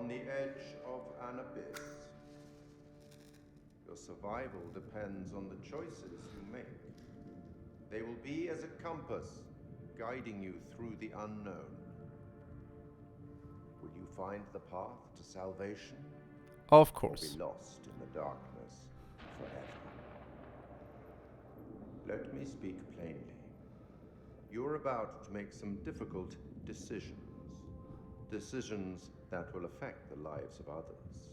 on the edge of an abyss. Your survival depends on the choices you make. They will be as a compass, guiding you through the unknown. Will you find the path to salvation? Of Or course. be lost in the darkness forever? Let me speak plainly. You're about to make some difficult decisions. Decisions that will affect the lives of others.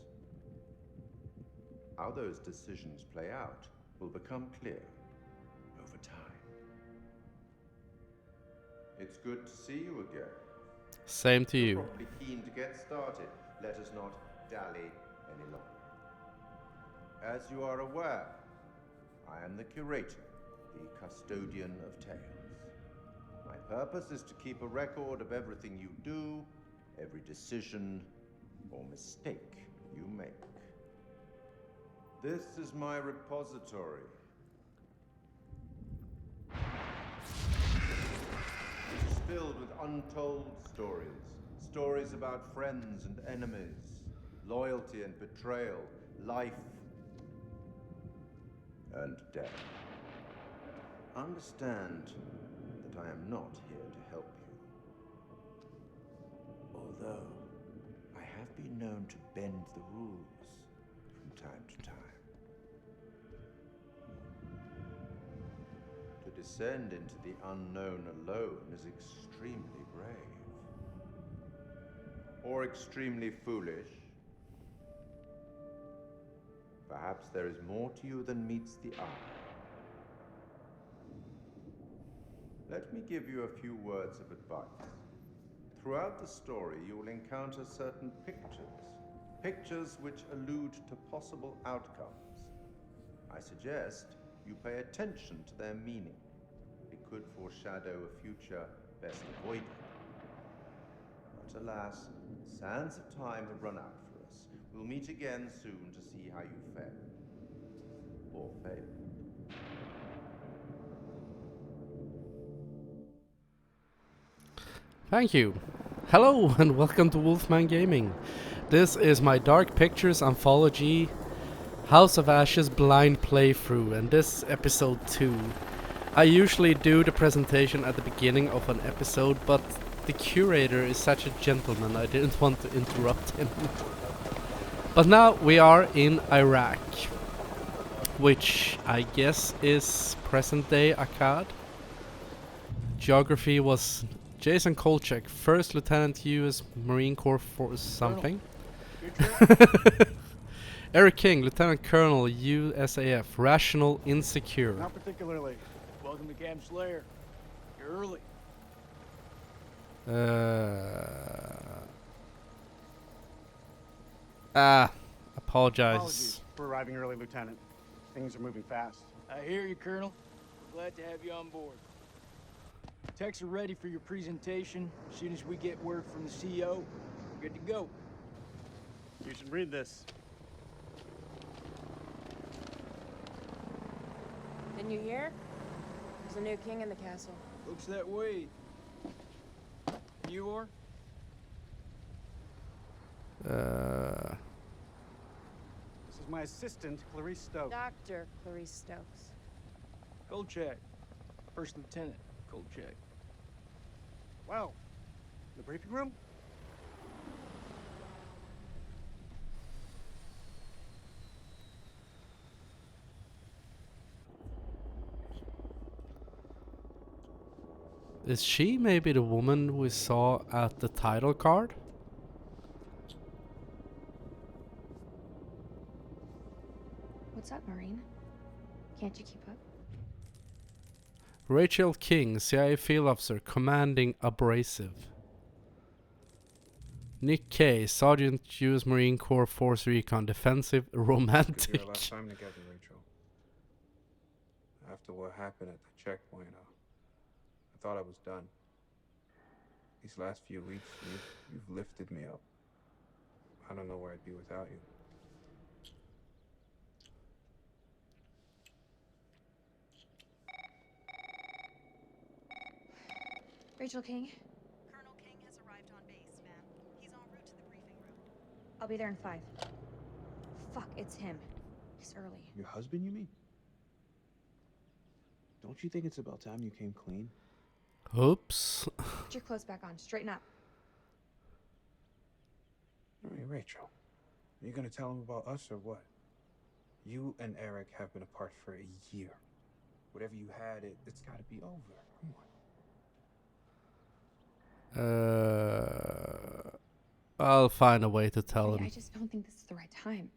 How those decisions play out will become clear over time. It's good to see you again. Same to You're you. probably keen to get started. Let us not dally any longer. As you are aware, I am the curator, the custodian of tales. My purpose is to keep a record of everything you do, every decision or mistake you make. This is my repository. It is filled with untold stories. Stories about friends and enemies, loyalty and betrayal, life and death. Understand that I am not here to help you. Although I have been known to bend the rules from time to time. To descend into the unknown alone is extremely brave. Or extremely foolish. Perhaps there is more to you than meets the eye. Let me give you a few words of advice. Throughout the story, you will encounter certain pictures. Pictures which allude to possible outcomes. I suggest you pay attention to their meaning. It could foreshadow a future best avoided. But alas, sands of time have run out for us. We'll meet again soon to see how you fare. Or fail. Thank you. Hello and welcome to Wolfman Gaming. This is my Dark Pictures Anthology House of Ashes blind playthrough, and this episode 2. I usually do the presentation at the beginning of an episode, but the curator is such a gentleman I didn't want to interrupt him. But now we are in Iraq, which I guess is present day Akkad. Geography was Jason Kolchak, First Lieutenant U.S. Marine Corps for something. Eric King, Lieutenant Colonel, USAF, Rational Insecure. Not particularly. Welcome to Camp Slayer. You're early. Apologize. Apologies for arriving early, Lieutenant. Things are moving fast. I hear you, Colonel. We're glad to have you on board. Techs are ready for your presentation. As soon as we get word from the CEO, we're good to go. You should read this. Didn't you hear? There's a new king in the castle. Looks that way. You are? This is my assistant, Clarice Stokes. Dr. Clarice Stokes. Kolchak. First Lieutenant Kolchak. Well, the briefing room? Is she maybe the woman we saw at the title card? What's up, Marine? Can't you keep up? Rachel King, CIA Field Officer, Commanding Abrasive. Nick Kay, Sergeant U.S. Marine Corps Force Recon, Defensive Romantic. Could be our last time together, Rachel. After what happened at the checkpoint, I thought I was done. These last few weeks, you've lifted me up. I don't know where I'd be without you. Rachel King? Colonel King has arrived on base, ma'am. He's en route to the briefing room. I'll be there in 5. Fuck, it's him. He's early. Your husband, you mean? Don't you think it's about time you came clean? Oops. Put your clothes back on. Straighten up. Hey, Rachel, are you gonna tell him about us or what? You and Eric have been apart for a year. Whatever you had, it's gotta be over. Come on. I'll find a way to tell Honey, him. I just don't think this is the right time.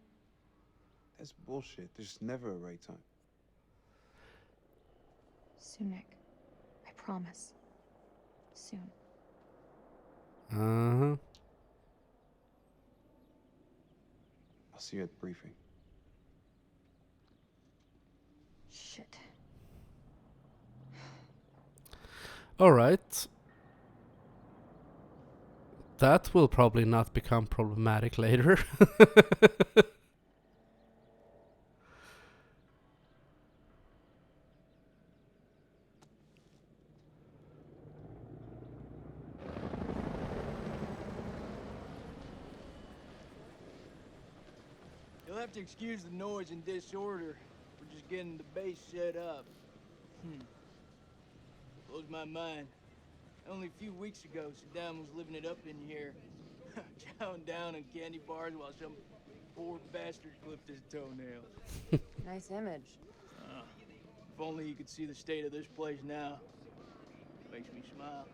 That's bullshit. There's never a right time. Soon, Nick. I promise. Soon. Uh-huh. I'll see you at the briefing. Shit. Alright. That will probably not become problematic later. You'll have to excuse the noise and disorder. We're just getting the base set up. Blows my mind. Only a few weeks ago, Saddam was living it up in here. Chowing down on candy bars while some poor bastard clipped his toenails. Nice image. If only you could see the state of this place now. Makes me smile.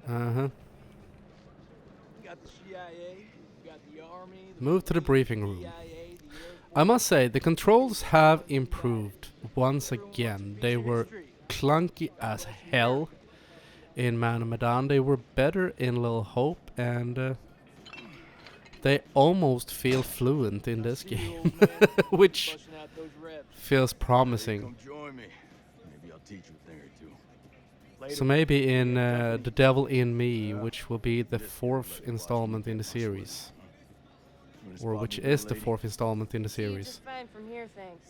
Uh-huh. You got the CIA, you got the Army. Move to the police, briefing room. CIA, the Air Force. I must say, the controls have improved once again. They were clunky as hell in Man of Medan. They were better in Little Hope, and they almost feel fluent in this game, which Busting out those reps. feels promising. Come join me. Maybe I'll teach you a thing or two. Later. So maybe in The Devil in Me, which will be the 4th installment in the series, or which is the 4th installment in the See you series, just fine from here, thanks.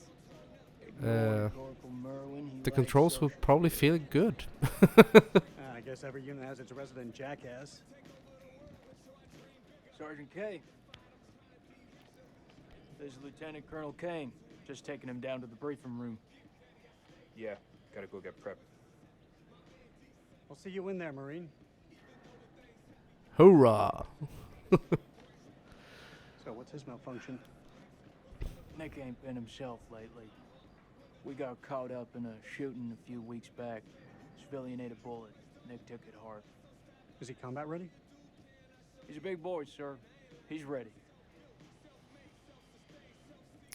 Corporal Merwin, he the likes controls will social- probably feel good. I guess every unit has its resident jackass. Sergeant K. This is Lieutenant Colonel Kane. Just taking him down to the briefing room. Yeah, gotta go get prepped. I'll see you in there, Marine. Hoorah! So what's his malfunction? Nick ain't been himself lately. We got caught up in a shooting a few weeks back. Civilian ate a bullet. Nick took it hard. Is he combat ready? He's a big boy, sir. He's ready.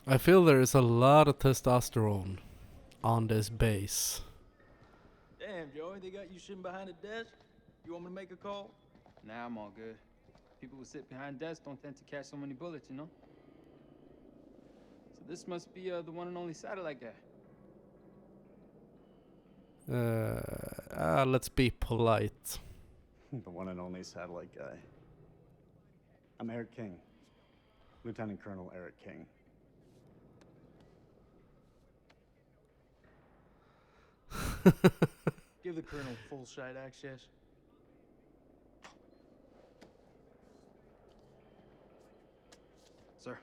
I feel there is a lot of testosterone on this base. Damn, Joey, they got you sitting behind a desk? You want me to make a call? Nah, I'm all good. People who sit behind desks don't tend to catch so many bullets, you know? So this must be the one and only satellite guy. Let's be polite. The one and only satellite guy. I'm Eric King. Lieutenant Colonel Eric King. Give the colonel full site access. Sir.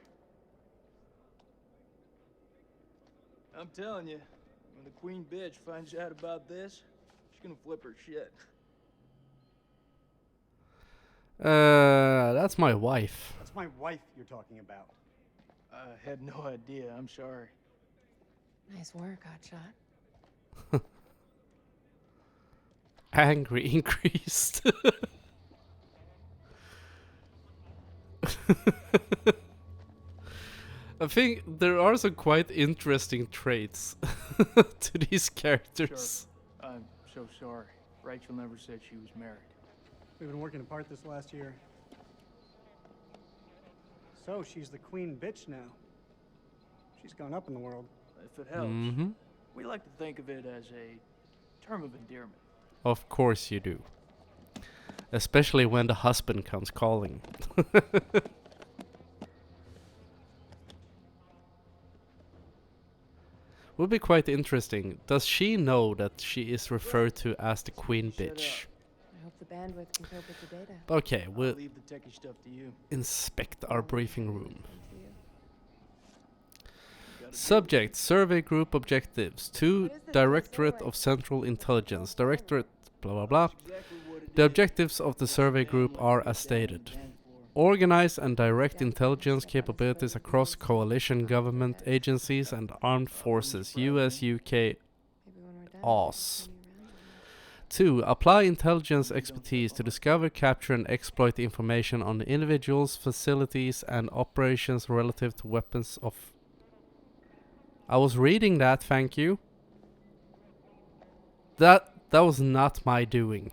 I'm telling you, when the queen bitch finds out about this, she's gonna flip her shit. That's my wife. That's my wife you're talking about. I had no idea. I'm sorry. Nice work, hotshot. Angry increased. I think there are some quite interesting traits to these characters. Sure. I'm so sorry. Rachel never said she was married. We've been working apart this last year. So she's the queen bitch now. She's gone up in the world. If it helps, Mm-hmm. we like to think of it as a term of endearment. Of course you do. Especially when the husband comes calling. Would be quite interesting. Does she know that she is referred to as the queen Shut bitch? I hope the bandwidth can cope with the data. Okay, I'll we'll leave the techie stuff to you. inspect our briefing room. For you. Subject, survey group objectives. To What is this Directorate anyway? of Central Intelligence. Directorate, blah blah blah. That's exactly what it The is. objectives of the survey group are as stated. Organize and direct intelligence capabilities across coalition government agencies and armed forces, US, UK, Maybe when we're done, Oz. we'll turn you around. 2. Apply intelligence expertise to discover, capture, and exploit information on individuals, facilities, and operations relative to weapons of... I was reading that, thank you. That was not my doing.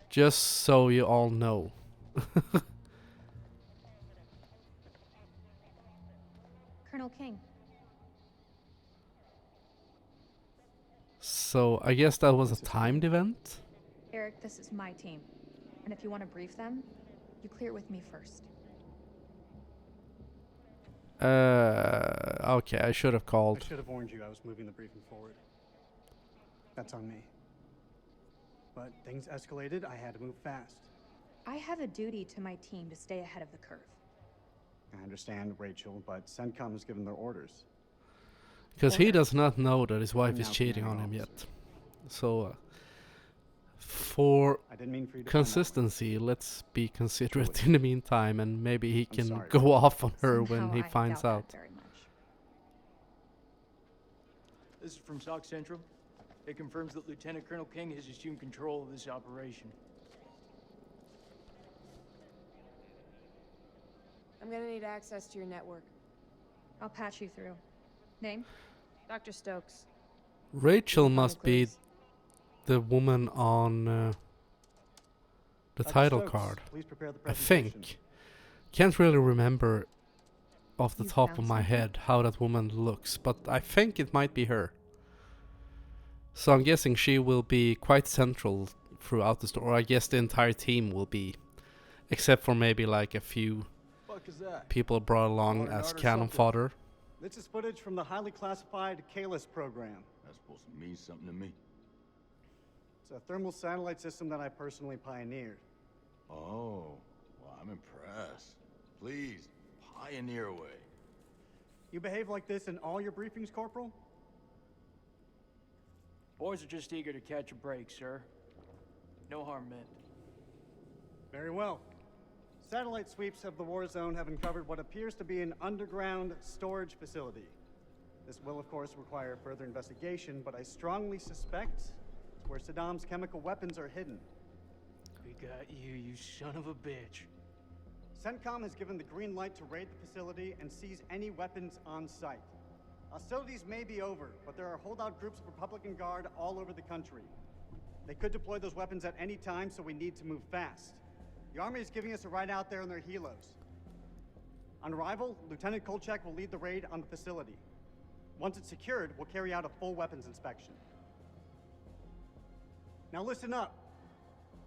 Just so you all know. Colonel King. So, I guess that was a timed event? Eric, this is my team. And if you want to brief them, you clear it with me first. Okay, I should have I called. should have warned you I was moving the briefing forward. That's on me. But things escalated, I had to move fast. I have a duty to my team to stay ahead of the curve. I understand, Rachel, but CENTCOM has given their orders. Because he does not know that his wife I'm is now cheating on commanding him officer. yet. So, for I didn't mean for you to find that way. consistency, let's be considerate in the meantime, and maybe he can sorry. go off on her when Somehow he I finds doubt out. that very much. This is from SOC Central. It confirms that Lieutenant Colonel King has assumed control of this operation. I'm gonna need access to your network. I'll patch you through. Name? Dr. Stokes. Rachel Find the must be clues. the woman on the Dr. title Stokes, card. Please prepare the I presentation. think. Can't really remember off the You top found of my something? head how that woman looks, but I think it might be her. So I'm guessing she will be quite central throughout the story. Or I guess the entire team will be, except for maybe like a few Fuck is that? people brought along Modern as art or cannon something? fodder. This is footage from the highly classified Kalis program. That's supposed to mean something to me. It's a thermal satellite system that I personally pioneered. Oh, well, I'm impressed. Please, pioneer away. You behave like this in all your briefings, Corporal? Boys are just eager to catch a break, sir. No harm meant. Very well. Satellite sweeps of the war zone have uncovered what appears to be an underground storage facility. This will, of course, require further investigation, but I strongly suspect it's where Saddam's chemical weapons are hidden. We got you, you son of a bitch. CENTCOM has given the green light to raid the facility and seize any weapons on site. Hostilities may be over, but there are holdout groups of Republican Guard all over the country. They could deploy those weapons at any time, so we need to move fast. The Army is giving us a ride out there in their helos. On arrival, Lieutenant Kolchak will lead the raid on the facility. Once it's secured, we'll carry out a full weapons inspection. Now listen up.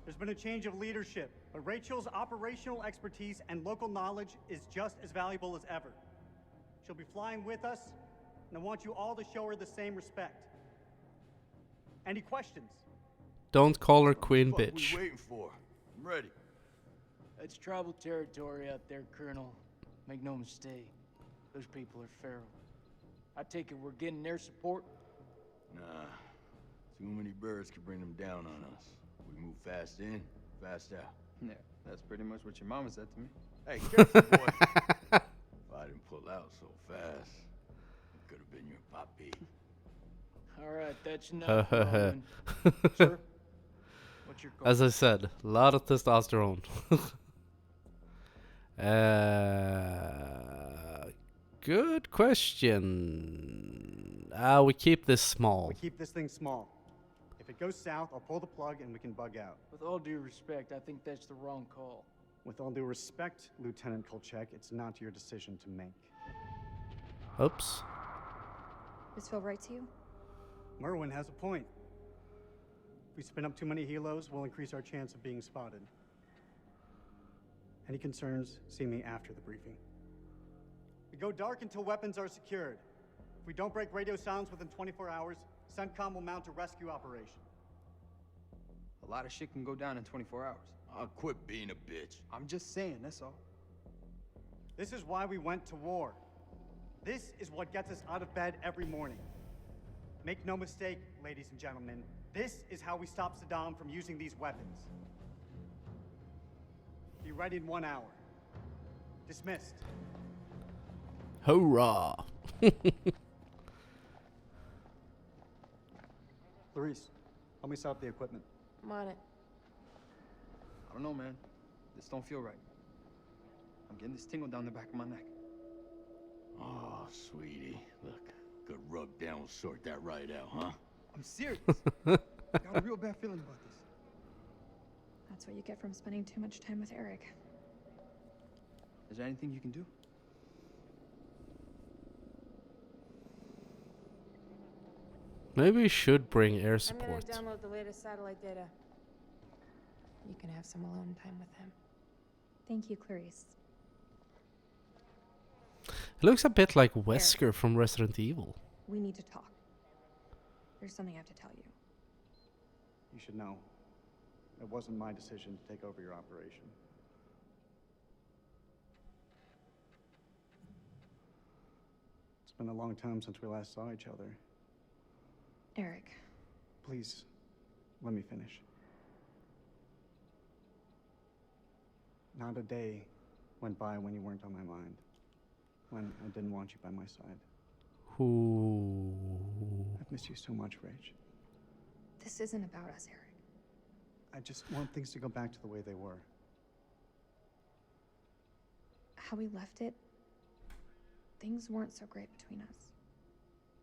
There's been a change of leadership, but Rachel's operational expertise and local knowledge is just as valuable as ever. She'll be flying with us, and I want you all to show her the same respect. Any questions? Don't call her queen What bitch. we waiting for? I'm ready. That's tribal territory out there, Colonel. Make no mistake. Those people are feral. I take it we're getting their support? Nah, too many birds could bring them down on us. We move fast in, fast out. Yeah, that's pretty much what your mama said to me. Hey, careful, boy. If I didn't pull out so fast, it could have been your papi. All right, that's enough. Roman. Sir, what's your call? As I said, a lot of testosterone. Good question. We keep this small. We keep this thing small. If it goes south, I'll pull the plug and we can bug out. With all due respect, I think that's the wrong call. With all due respect, Lieutenant Kolchak, it's not your decision to make. Oops. This feel right to you? Merwin has a point. If we spin up too many helos, we'll increase our chance of being spotted. Any concerns, see me after the briefing. We go dark until weapons are secured. If we don't break radio silence within 24 hours, CENTCOM will mount a rescue operation. A lot of shit can go down in 24 hours. I'll quit being a bitch. I'm just saying, that's all. This is why we went to war. This is what gets us out of bed every morning. Make no mistake, ladies and gentlemen, this is how we stop Saddam from using these weapons. Be ready in 1 hour. Dismissed. Hoorah! Clarice, help me set up the equipment. I'm on it. I don't know, man. This don't feel right. I'm getting this tingle down the back of my neck. Oh, sweetie. Look, good rub down will sort that right out, huh? I'm serious. I got a real bad feeling about this. That's what you get from spending too much time with Eric. Is there anything you can do? Maybe we should bring air I'm support. gonna download the latest satellite data. You can have some alone time with him. Thank you, Clarice. It looks a bit like Wesker from Resident Evil. We need to talk. There's something I have to tell you. You should know. It wasn't my decision to take over your operation. It's been a long time since we last saw each other. Eric. Please, let me finish. Not a day went by when you weren't on my mind. When I didn't want you by my side. Ooh. I've missed you so much, Rach. This isn't about us, Eric. I just want things to go back to the way they were. How we left it, things weren't so great between us.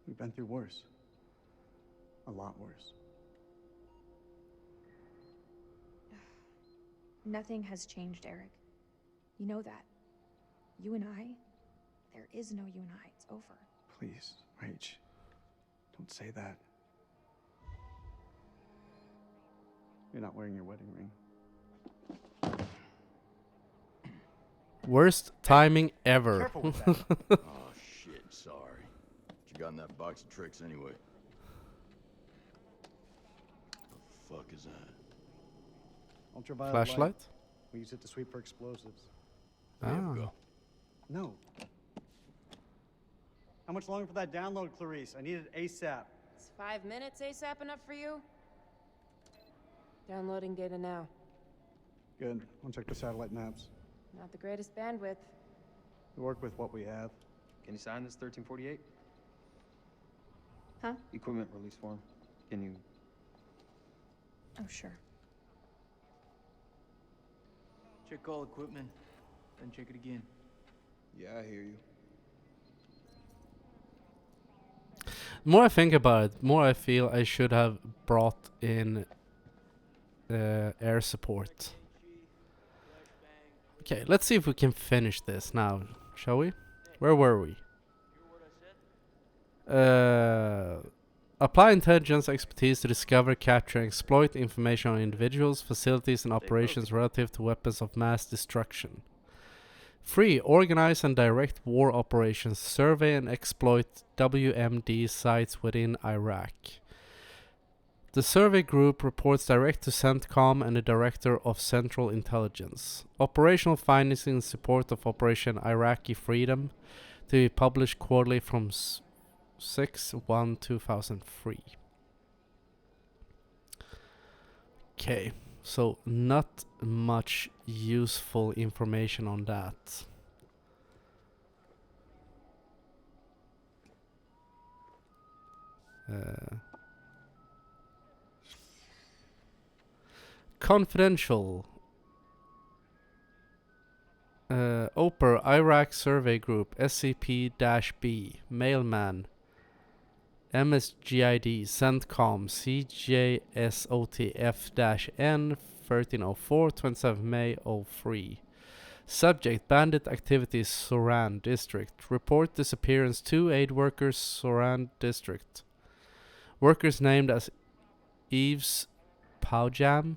We've been through worse. A lot worse. Nothing has changed, Eric. You know that. You and I, there is no you and I. It's over. Please, Rach, don't say that. You're not wearing your wedding ring. Worst timing ever. Careful with that. Oh, shit, sorry. What you got in that box of tricks anyway? The fuck is that? Ultraviolet Flashlight? light. We use it to sweep for explosives. There Ah. we go. No. How much longer for that download, Clarice? I need it ASAP. Is 5 minutes ASAP enough for you? Downloading data now. Good. I'll check the satellite maps. Not the greatest bandwidth. We work with what we have. Can you sign this 1348? Huh? Equipment release form. Can you... Oh, sure. Check all equipment, then check it again. Yeah, I hear you. The more I think about it, the more I feel I should have brought in air support. Okay, let's see if we can finish this now, shall we? Where were we? Apply intelligence expertise to discover, capture, and exploit information on individuals, facilities, and operations relative to weapons of mass destruction. 3. Organize and direct war operations, survey and exploit WMD sites within Iraq. The survey group reports direct to CENTCOM and the Director of Central Intelligence. Operational findings in support of Operation Iraqi Freedom to be published quarterly from 6/1/2003. Okay, so not much useful information on that. Confidential. OPER Iraq Survey Group SCP-B Mailman MSGID CENTCOM CJSOTF-N 1304 27 May 03. Subject Bandit Activities Soran District. Report disappearance 2 aid workers Soran District. Workers named as Yves Pagam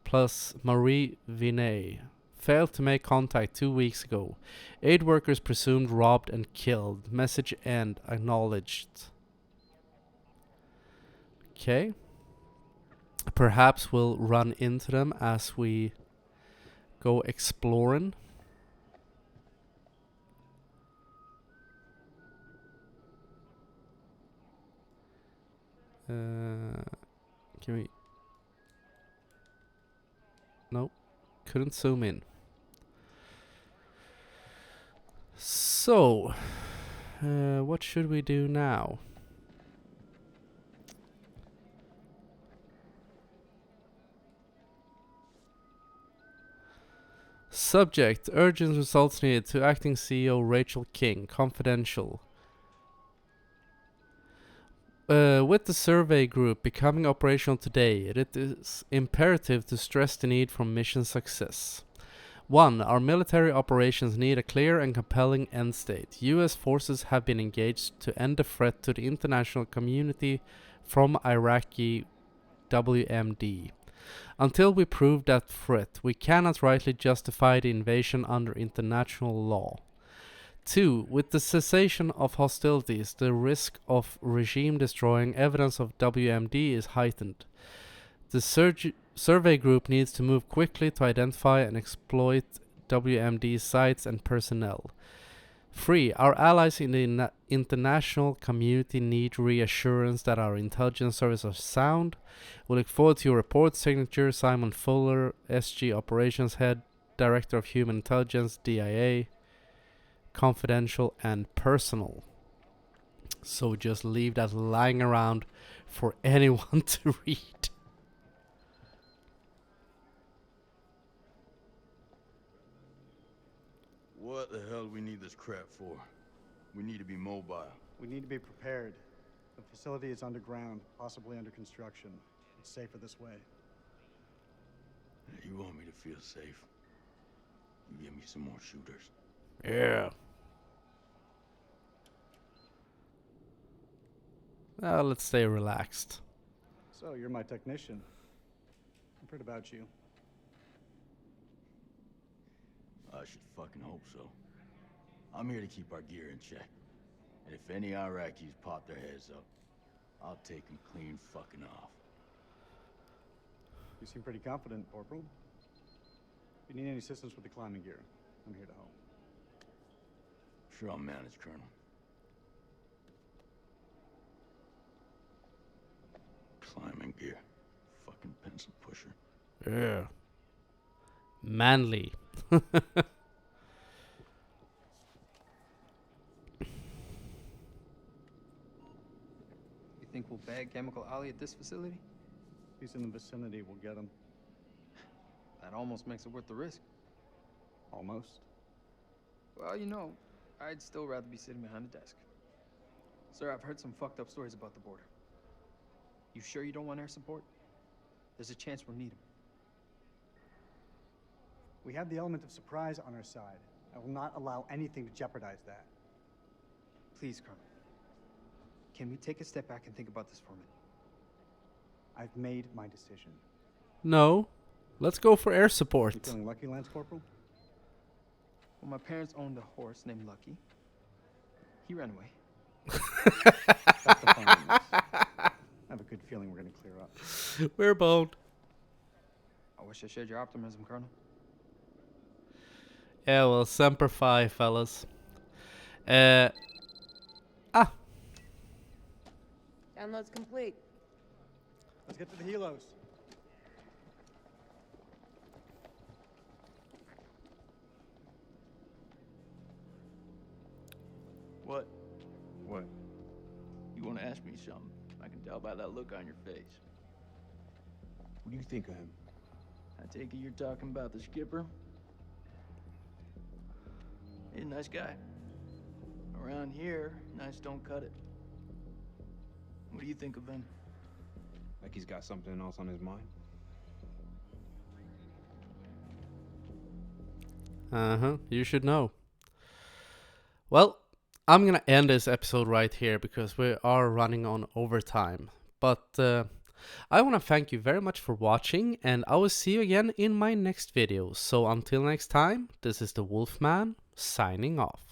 plus Marie Vinay failed to make contact 2 weeks ago. 8 workers presumed robbed and killed. Message end. Acknowledged. Okay. Perhaps we'll run into them as we go exploring. Can we? Nope, couldn't zoom in. So, what should we do now? Subject: urgent results needed to acting CEO Rachel King. Confidential. With the survey group becoming operational today, it is imperative to stress the need for mission success. 1. Our military operations need a clear and compelling end state. US forces have been engaged to end the threat to the international community from Iraqi WMD. Until we prove that threat, we cannot rightly justify the invasion under international law. 2. With the cessation of hostilities, the risk of regime-destroying evidence of WMD is heightened. The survey group needs to move quickly to identify and exploit WMD sites and personnel. 3. Our allies in the international community need reassurance that our intelligence services are sound. We look forward to your report. Signature: Simon Fuller, SG Operations Head, Director of Human Intelligence, DIA. Confidential and personal. So just leave that lying around for anyone to read. What the hell do we need this crap for? We need to be mobile. We need to be prepared. The facility is underground, possibly under construction. It's safer this way. You want me to feel safe? You give me some more shooters. Yeah. Let's stay relaxed. So, you're my technician. I've heard about you. I should fucking hope so. I'm here to keep our gear in check. And if any Iraqis pop their heads up, I'll take them clean fucking off. You seem pretty confident, Corporal. If you need any assistance with the climbing gear, I'm here to help. Sure, I'll manage, Colonel. Climbing gear. Fucking pencil pusher. Yeah. Manly. You think we'll bag Chemical Ali at this facility? If he's in the vicinity, we'll get him. That almost makes it worth the risk. Almost. Well, you know, I'd still rather be sitting behind a desk. Sir, I've heard some fucked up stories about the border. You sure you don't want air support? There's a chance we'll need them. We have the element of surprise on our side. I will not allow anything to jeopardize that. Please, Colonel. Can we take a step back and think about this for a minute? I've made my decision. No. Let's go for air You support. feeling lucky, Lance Corporal? Well, my parents owned a horse named Lucky. He ran away. That's the fun in this. I have a good feeling we're gonna clear up. We're boned. I wish I shared your optimism, Colonel. Yeah, well, Semper Fi, fellas. Download's complete. Let's get to the helos. What? What? You want to ask me something? I can tell by that look on your face. What do you think of him? I take it you're talking about the skipper? He's a nice guy. Around here, nice don't cut it. What do you think of him? Like he's got something else on his mind? You should know. Well, I'm gonna end this episode right here because we are running on overtime. But I want to thank you very much for watching, and I will see you again in my next video. So until next time, this is the Wolfman signing off.